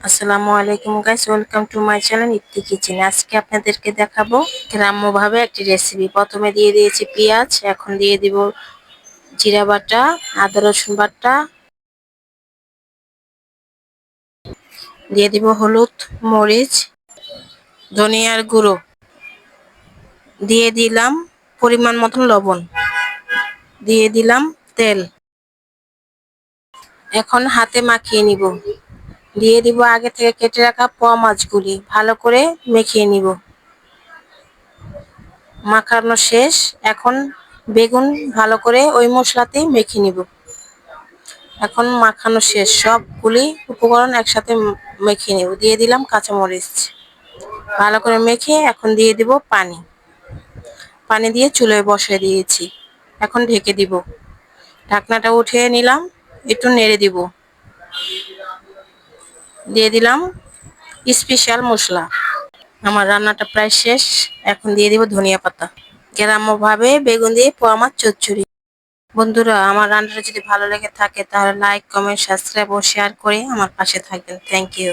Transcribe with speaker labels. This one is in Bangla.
Speaker 1: আসসালামু আলাইকুম guys, welcome to my channel Itti kitchen. আজকে আপনাদেরকে দেখাবো গ্রাম্যভাবে একটি রেসিপি। প্রথমে দিয়ে দিয়েছি পেঁয়াজ, এখন দিয়ে দিব জিরা বাটা, আদা রসুন বাটা, দিয়ে দিব হলুদ, মরিচ, ধনিয়ার গুঁড়ো, দিয়ে দিলাম পরিমাণ মতন লবণ, দিয়ে দিলাম তেল। এখন হাতে মাখিয়ে নিব। দিয়ে দিব আগে থেকে কেটে রাখা পোয়া মাছগুলি, ভালো করে মেখিয়ে নিব। মাখানো শেষ। এখন বেগুন ভালো করে ওই মশলাতেই মেখে নিব। এখন মাখানো শেষ, সবগুলি উপকরণ একসাথে মেখে নেব। দিয়ে দিলাম কাঁচামরিচ, ভালো করে মেখে এখন দিয়ে দিব পানি। পানি দিয়ে চুলায় বসিয়ে দিয়েছি, এখন ঢেকে দিব। ঢাকনাটা উঠিয়ে নিলাম, একটু নেড়ে দিব। দিয়ে দিলাম স্পেশাল মশলা। আমার রান্নাটা প্রায় শেষ, এখন দিয়ে দিব ধনিয়া পাতা। গ্রাম্যভাবে বেগুন দিয়ে পোয়া মাছ চচ্চড়ি। বন্ধুরা, আমার রান্নাটা যদি ভালো লেগে থাকে তাহলে লাইক, কমেন্ট, সাবস্ক্রাইব ও শেয়ার করে আমার পাশে থাকবেন। Thank you.